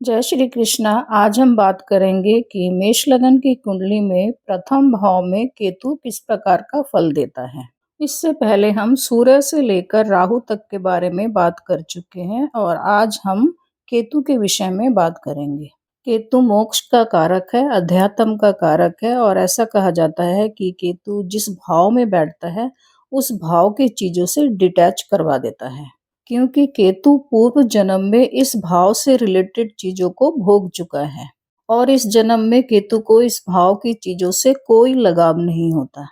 जय श्री कृष्णा। आज हम बात करेंगे कि मेष लगन की कुंडली में प्रथम भाव में केतु किस प्रकार का फल देता है। इससे पहले हम सूर्य से लेकर राहु तक के बारे में बात कर चुके हैं और आज हम केतु के विषय में बात करेंगे। केतु मोक्ष का कारक है, अध्यात्म का कारक है और ऐसा कहा जाता है कि केतु जिस भाव में बैठता है उस भाव की चीजों से डिटैच करवा देता है, क्योंकि केतु पूर्व जन्म में इस भाव से रिलेटेड चीजों को भोग चुका है और इस जन्म में केतु को इस भाव की चीजों से कोई लगाव नहीं होता।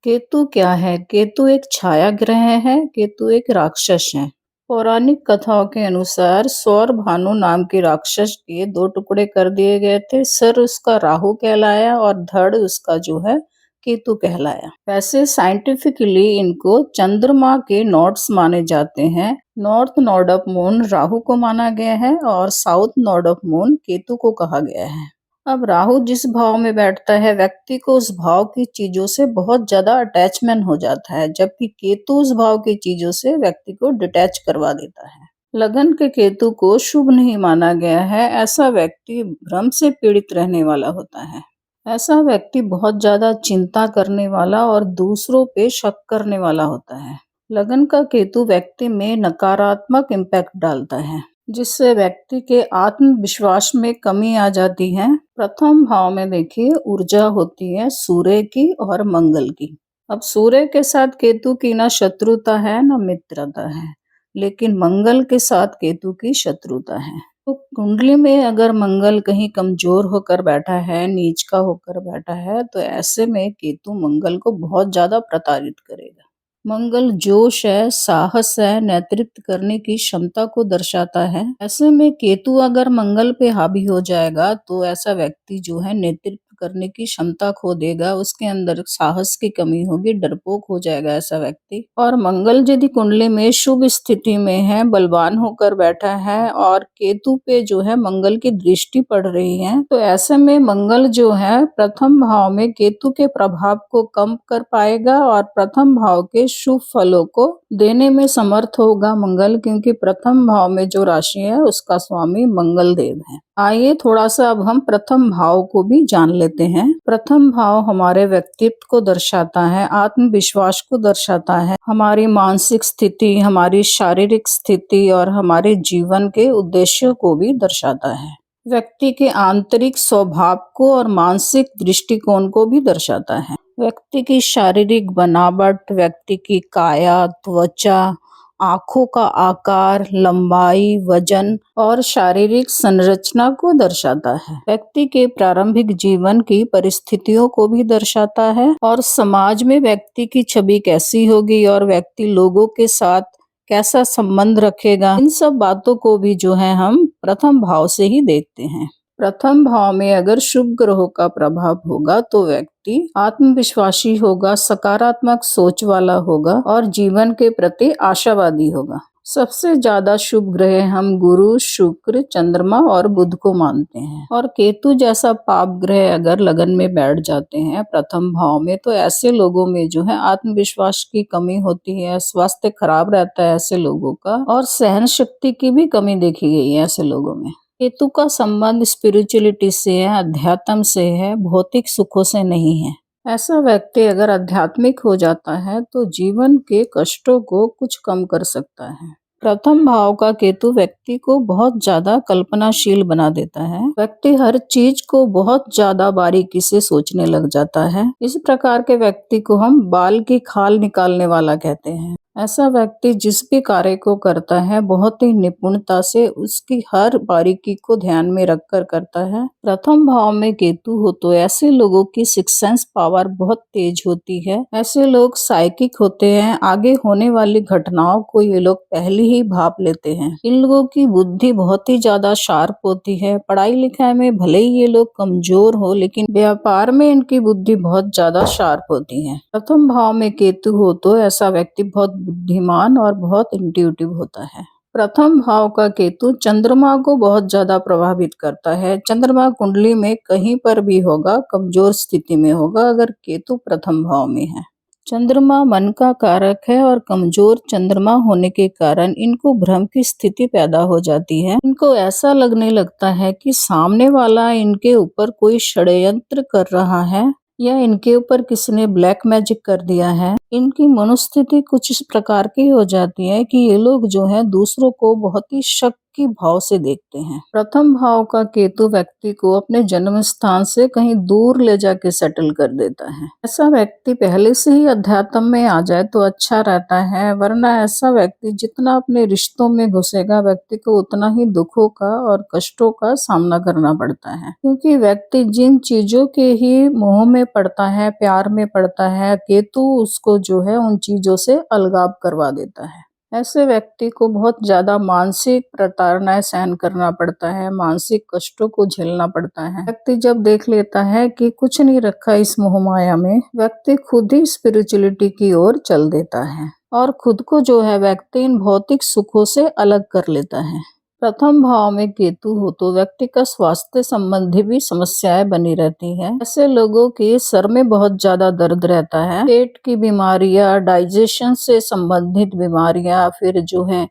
केतु क्या है? केतु एक छाया ग्रह है। केतु एक राक्षस है। पौराणिक कथाओं के अनुसार सौर भानु नाम के राक्षस के दो टुकड़े कर दिए गए थे। सर उसका राहु कहलाया और धड़ उसका जो है केतु कहलाया। वैसे साइंटिफिकली इनको चंद्रमा के नोड्स माने जाते हैं। North node of moon Rahu को माना गया है और south node of moon Ketu को कहा गया है। अब राहु जिस भाव में बैठता है व्यक्ति को उस भाव की चीजों से बहुत ज्यादा अटैचमेंट हो जाता है, जबकि केतु उस भाव की चीजों से व्यक्ति को डिटैच करवा देता है। लगन के केतु को शुभ नहीं माना गया है। ऐसा व्यक्ति भ्रम से पीड़ित रहने वाला होता है। ऐसा व्यक्ति बहुत ज्यादा चिंता करने वाला और दूसरों पे शक करने वाला होता है। लगन का केतु व्यक्ति में नकारात्मक इम्पैक्ट डालता है, जिससे व्यक्ति के आत्मविश्वास में कमी आ जाती है। प्रथम भाव में देखिए ऊर्जा होती है सूर्य की और मंगल की। अब सूर्य के साथ केतु की ना शत्रुता है ना मित्रता है, लेकिन मंगल के साथ केतु की शत्रुता है। तो कुंडली में अगर मंगल कहीं कमजोर होकर बैठा है, नीच का होकर बैठा है, तो ऐसे में केतु मंगल को बहुत ज्यादा प्रताड़ित करेगा। मंगल जोश है, साहस है, नेतृत्व करने की क्षमता को दर्शाता है। ऐसे में केतु अगर मंगल पे हावी हो जाएगा तो ऐसा व्यक्ति जो है नेतृत्व करने की क्षमता खो देगा, उसके अंदर साहस की कमी होगी, डरपोक हो जाएगा ऐसा व्यक्ति। और मंगल यदि कुंडली में शुभ स्थिति में है, बलवान होकर बैठा है और केतु पे जो है मंगल की दृष्टि पड़ रही है, तो ऐसे में मंगल जो है प्रथम भाव में केतु के प्रभाव को कम कर पाएगा और प्रथम भाव के शुभ फलों को देने में समर्थ होगा मंगल, क्योंकि प्रथम भाव में जो राशि है उसका स्वामी मंगल देव है। आइए थोड़ा सा अब हम प्रथम भाव को भी जान लेते हैं। प्रथम भाव हमारे व्यक्तित्व को दर्शाता है, आत्मविश्वास को दर्शाता है, हमारी मानसिक स्थिति, हमारी शारीरिक स्थिति और हमारे जीवन के उद्देश्यों को भी दर्शाता है। व्यक्ति के आंतरिक स्वभाव को और मानसिक दृष्टिकोण को भी दर्शाता है। व्यक्ति की शारीरिक बनावट, व्यक्ति की काया, त्वचा, आंखों का आकार, लंबाई, वजन और शारीरिक संरचना को दर्शाता है। व्यक्ति के प्रारंभिक जीवन की परिस्थितियों को भी दर्शाता है और समाज में व्यक्ति की छवि कैसी होगी और व्यक्ति लोगों के साथ कैसा संबंध रखेगा, इन सब बातों को भी जो है हम प्रथम भाव से ही देखते हैं। प्रथम भाव में अगर शुभ ग्रहों का प्रभाव होगा तो व्यक्ति आत्मविश्वासी होगा, सकारात्मक सोच वाला होगा और जीवन के प्रति आशावादी होगा। सबसे ज्यादा शुभ ग्रह हम गुरु, शुक्र, चंद्रमा और बुध को मानते हैं। और केतु जैसा पाप ग्रह अगर लगन में बैठ जाते हैं प्रथम भाव में, तो ऐसे लोगों में जो है आत्मविश्वास की कमी होती है, स्वास्थ्य खराब रहता है ऐसे लोगों का, और सहन शक्ति की भी कमी देखी गई है ऐसे लोगों में। केतु का संबंध स्पिरिचुअलिटी से है, अध्यात्म से है, भौतिक सुखों से नहीं है। ऐसा व्यक्ति अगर आध्यात्मिक हो जाता है तो जीवन के कष्टों को कुछ कम कर सकता है। प्रथम भाव का केतु व्यक्ति को बहुत ज्यादा कल्पनाशील बना देता है। व्यक्ति हर चीज को बहुत ज्यादा बारीकी से सोचने लग जाता है। इस प्रकार के व्यक्ति को हम बाल की खाल निकालने वाला कहते हैं। ऐसा व्यक्ति जिस भी कार्य को करता है बहुत ही निपुणता से उसकी हर बारीकी को ध्यान में रखकर करता है। प्रथम भाव में केतु हो तो ऐसे लोगों की सिक्स सेंस पावर बहुत तेज होती है। ऐसे लोग साइकिक होते हैं, आगे होने वाली घटनाओं को ये लोग पहले ही भाप लेते हैं। इन लोगों की बुद्धि बहुत ही ज्यादा शार्प होती है। पढ़ाई लिखाई में भले ही ये लोग कमजोर हो, लेकिन व्यापार में इनकी बुद्धि बहुत ज्यादा शार्प होती है। प्रथम भाव में केतु हो तो ऐसा व्यक्ति बहुत बुद्धिमान और बहुत इंट्यूटिव होता है। प्रथम भाव का केतु चंद्रमा को बहुत ज्यादा प्रभावित करता है। चंद्रमा कुंडली में कहीं पर भी होगा, कमजोर स्थिति में होगा अगर केतु प्रथम भाव में है। चंद्रमा मन का कारक है और कमजोर चंद्रमा होने के कारण इनको भ्रम की स्थिति पैदा हो जाती है। इनको ऐसा लगने लगता है कि सामने वाला इनके ऊपर कोई षड्यंत्र कर रहा है या इनके ऊपर किसी ने ब्लैक मैजिक कर दिया है। इनकी मनोस्थिति कुछ इस प्रकार की हो जाती है कि ये लोग जो है दूसरों को बहुत ही शक की भाव से देखते हैं। प्रथम भाव का केतु व्यक्ति को अपने जन्म स्थान से कहीं दूर ले जाके सेटल कर देता है। ऐसा व्यक्ति पहले से ही अध्यात्म में आ जाए तो अच्छा रहता है, वरना ऐसा व्यक्ति जितना अपने रिश्तों में घुसेगा व्यक्ति को उतना ही दुखों का और कष्टों का सामना करना पड़ता है। क्योंकि व्यक्ति जिन चीजों के ही मोह में पड़ता है, प्यार में पड़ता है, केतु उसको जो है उन चीजों से अलगाव करवा देता है। ऐसे व्यक्ति को बहुत ज्यादा मानसिक प्रताड़नाएं सहन करना पड़ता है, मानसिक कष्टों को झेलना पड़ता है। व्यक्ति जब देख लेता है कि कुछ नहीं रखा इस मोह माया में, व्यक्ति खुद ही स्पिरिचुअलिटी की ओर चल देता है और खुद को जो है व्यक्ति इन भौतिक सुखों से अलग कर लेता है। प्रथम भाव में केतु हो तो व्यक्ति का स्वास्थ्य संबंधी भी समस्याएं बनी रहती है। ऐसे लोगों के सर में बहुत ज्यादा दर्द रहता है, पेट की बीमारियां, डाइजेशन से संबंधित बीमारियां, फिर जो है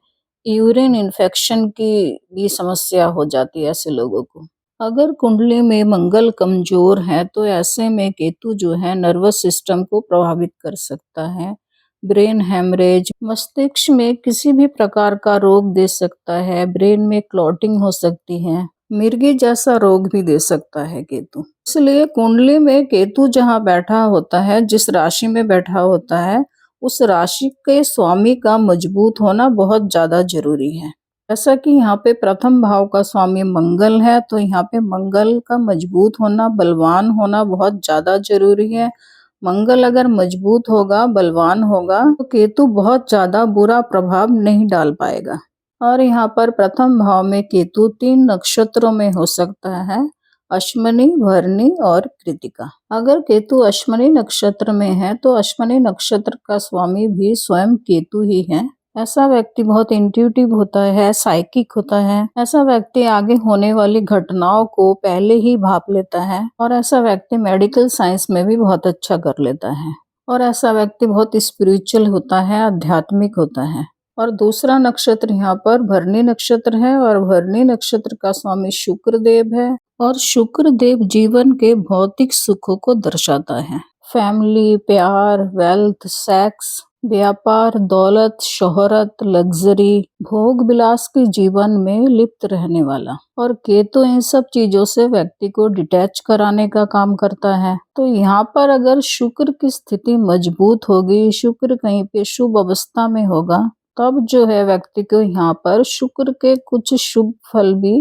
यूरिन इन्फेक्शन की भी समस्या हो जाती है ऐसे लोगों को। अगर कुंडली में मंगल कमजोर है तो ऐसे में केतु जो है नर्वस सिस्टम को प्रभावित कर सकता है। ब्रेन हेमरेज, मस्तिष्क में किसी भी प्रकार का रोग दे सकता है, ब्रेन में क्लॉटिंग हो सकती है, मिर्गी जैसा रोग भी दे सकता है केतु। इसलिए कुंडली में केतु जहाँ बैठा होता है, जिस राशि में बैठा होता है, उस राशि के स्वामी का मजबूत होना बहुत ज्यादा जरूरी है। जैसा कि यहाँ पे प्रथम भाव का स्वामी मंगल है, तो यहाँ पे मंगल का मजबूत होना, बलवान होना बहुत ज्यादा जरूरी है। मंगल अगर मजबूत होगा, बलवान होगा, तो केतु बहुत ज्यादा बुरा प्रभाव नहीं डाल पाएगा। और यहाँ पर प्रथम भाव में केतु 3 नक्षत्रों में हो सकता है, अश्विनी, भरणी और कृतिका। अगर केतु अश्विनी नक्षत्र में है तो अश्विनी नक्षत्र का स्वामी भी स्वयं केतु ही है। ऐसा व्यक्ति बहुत इंट्यूटिव होता है, साइकिक होता है। ऐसा व्यक्ति आगे होने वाली घटनाओं को पहले ही भाप लेता है और ऐसा व्यक्ति मेडिकल साइंस में भी बहुत अच्छा कर लेता है। और ऐसा व्यक्ति बहुत स्पिरिचुअल होता है, आध्यात्मिक होता है। और दूसरा नक्षत्र यहाँ पर भरणी नक्षत्र है और भरणी नक्षत्र का स्वामी शुक्र देव है और शुक्र देव जीवन के भौतिक सुखों को दर्शाता है। फैमिली, प्यार, वेल्थ, सेक्स, व्यापार, दौलत, शोहरत, लग्जरी, भोग विलास के जीवन में लिप्त रहने वाला। और केतु इन सब चीजों से व्यक्ति को डिटैच कराने का काम करता है। तो यहाँ पर अगर शुक्र की स्थिति मजबूत होगी, शुक्र कहीं पे शुभ अवस्था में होगा, तब जो है व्यक्ति को यहाँ पर शुक्र के कुछ शुभ फल भी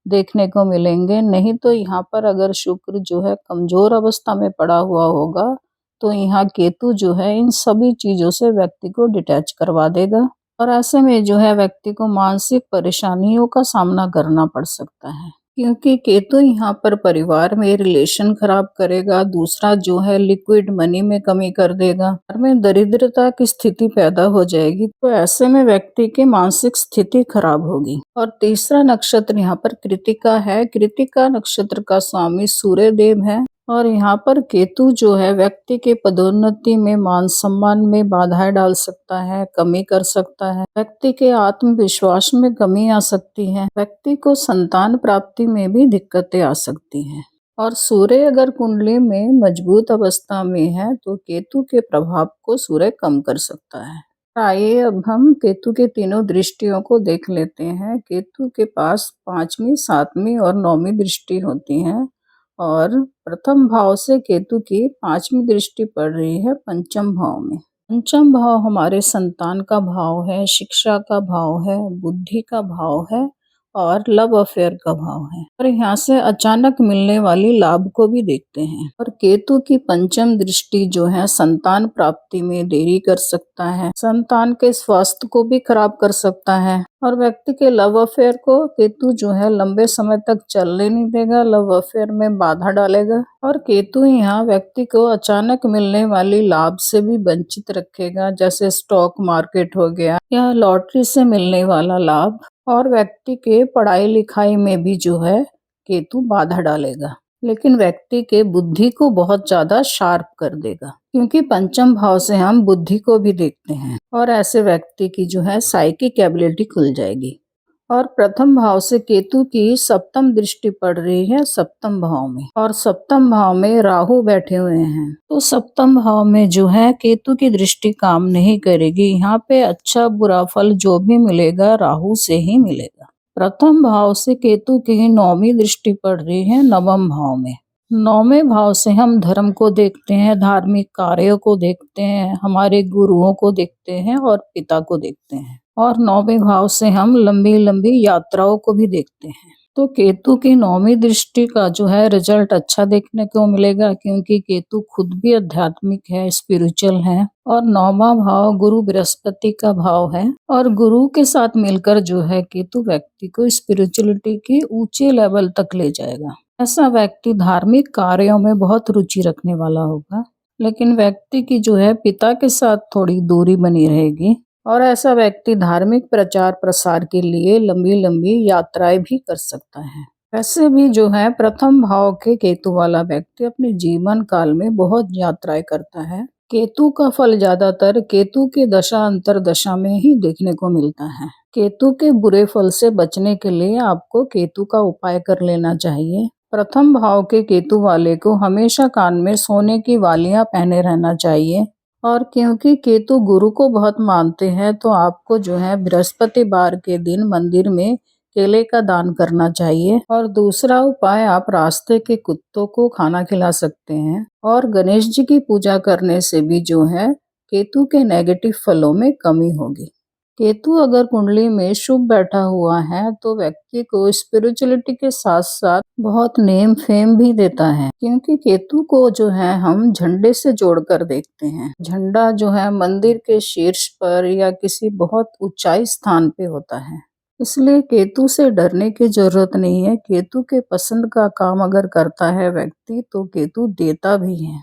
देखने को मिलेंगे। नहीं तो यहाँ पर अगर शुक्र जो है कमजोर अवस्था में पड़ा हुआ होगा तो यहाँ केतु जो है इन सभी चीजों से व्यक्ति को डिटैच करवा देगा और ऐसे में जो है व्यक्ति को मानसिक परेशानियों का सामना करना पड़ सकता है। क्योंकि केतु यहाँ पर परिवार में रिलेशन खराब करेगा, दूसरा जो है लिक्विड मनी में कमी कर देगा, घर में दरिद्रता की स्थिति पैदा हो जाएगी। तो ऐसे में व्यक्ति की मानसिक स्थिति खराब होगी। और तीसरा नक्षत्र यहाँ पर कृतिका है। कृतिका नक्षत्र का स्वामी सूर्य देव है और यहाँ पर केतु जो है व्यक्ति के पदोन्नति में, मान सम्मान में बाधाएं डाल सकता है, कमी कर सकता है, व्यक्ति के आत्मविश्वास में कमी आ सकती है, व्यक्ति को संतान प्राप्ति में भी दिक्कतें आ सकती हैं। और सूर्य अगर कुंडली में मजबूत अवस्था में है तो केतु के प्रभाव को सूर्य कम कर सकता है। आइए अब हम केतु के तीनों दृष्टियों को देख लेते हैं। केतु के पास 5वीं, 7वीं और 9वीं दृष्टि होती है और प्रथम भाव से केतु की 5वीं दृष्टि पड़ रही है पंचम भाव में। पंचम भाव हमारे संतान का भाव है, शिक्षा का भाव है, बुद्धि का भाव है और लव अफेयर का भाव है। और यहाँ से अचानक मिलने वाली लाभ को भी देखते हैं। और केतु की पंचम दृष्टि जो है संतान प्राप्ति में देरी कर सकता है, संतान के स्वास्थ्य को भी खराब कर सकता है और व्यक्ति के लव अफेयर को केतु जो है लंबे समय तक चलने नहीं देगा, लव अफेयर में बाधा डालेगा। और केतु यहाँ व्यक्ति को अचानक मिलने वाली लाभ से भी वंचित रखेगा, जैसे स्टॉक मार्केट हो गया या लॉटरी से मिलने वाला लाभ। और व्यक्ति के पढ़ाई लिखाई में भी जो है केतु बाधा डालेगा। लेकिन व्यक्ति के बुद्धि को बहुत ज्यादा शार्प कर देगा, क्योंकि पंचम भाव से हम बुद्धि को भी देखते हैं और ऐसे व्यक्ति की जो है साइकिक एबिलिटी खुल जाएगी। और प्रथम भाव से केतु की सप्तम दृष्टि पड़ रही है सप्तम भाव में, और सप्तम भाव में राहु बैठे हुए हैं, तो सप्तम भाव में जो है केतु की दृष्टि काम नहीं करेगी। यहाँ पे अच्छा बुरा फल जो भी मिलेगा राहु से ही मिलेगा। प्रथम भाव से केतु की नौवीं दृष्टि पड़ रही है नवम भाव में। नौवें भाव से हम धर्म को देखते हैं, धार्मिक कार्यों को देखते हैं, हमारे गुरुओं को देखते हैं और पिता को देखते हैं, और नौवें भाव से हम लंबी लंबी यात्राओं को भी देखते हैं। तो केतु की नौवीं दृष्टि का जो है रिजल्ट अच्छा देखने को मिलेगा, क्योंकि केतु खुद भी आध्यात्मिक है, स्पिरिचुअल है, और नौवां भाव गुरु बृहस्पति का भाव है, और गुरु के साथ मिलकर जो है केतु व्यक्ति को स्पिरिचुअलिटी के ऊंचे लेवल तक ले जाएगा। ऐसा व्यक्ति धार्मिक कार्यों में बहुत रुचि रखने वाला होगा, लेकिन व्यक्ति की जो है पिता के साथ थोड़ी दूरी बनी रहेगी, और ऐसा व्यक्ति धार्मिक प्रचार प्रसार के लिए लंबी लंबी यात्राएं भी कर सकता है। वैसे भी जो है प्रथम भाव के केतु वाला व्यक्ति अपने जीवन काल में बहुत यात्राएं करता है। केतु का फल ज्यादातर केतु के दशा अंतर दशा में ही देखने को मिलता है। केतु के बुरे फल से बचने के लिए आपको केतु का उपाय कर लेना चाहिए। प्रथम भाव के केतु वाले को हमेशा कान में सोने की वालियां पहने रहना चाहिए, और क्योंकि केतु गुरु को बहुत मानते हैं तो आपको जो है बृहस्पतिवार के दिन मंदिर में केले का दान करना चाहिए। और दूसरा उपाय, आप रास्ते के कुत्तों को खाना खिला सकते हैं, और गणेश जी की पूजा करने से भी जो है केतु के नेगेटिव फलों में कमी होगी। केतु अगर कुंडली में शुभ बैठा हुआ है तो व्यक्ति को स्पिरिचुअलिटी के साथ साथ बहुत नेम फेम भी देता है, क्योंकि केतु को जो है हम झंडे से जोड़कर देखते हैं। झंडा जो है मंदिर के शीर्ष पर या किसी बहुत ऊंचाई स्थान पे होता है, इसलिए केतु से डरने की जरूरत नहीं है। केतु के पसंद का काम अगर करता है व्यक्ति तो केतु देता भी है।